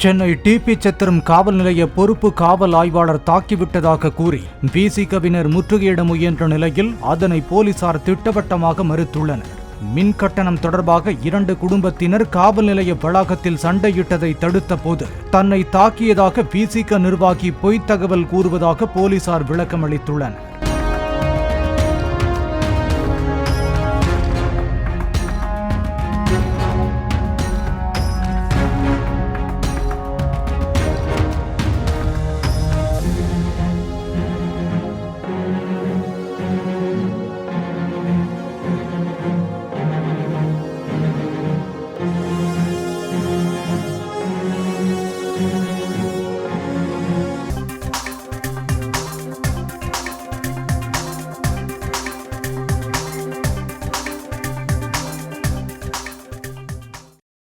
Chennai DP சத்திரம் காவல் நிலைய பொறுப்பு காவல் ஆய்வாளர் தாக்கிவிட்டதாக கூறி விசிகவினர் முற்றுகையிட முயன்ற நிலையில் அதனை போலீசார் திட்டவட்டமாக மறுத்துள்ளனர். மின் கட்டணம் தொடர்பாக 2 குடும்பத்தினர் காவல் நிலைய வளாகத்தில் சண்டையிட்டதை தடுத்த போது தன்னை தாக்கியதாக விசிக நிர்வாகி பொய்த் தகவல் கூறுவதாக போலீசார் விளக்கம் அளித்துள்ளனர்.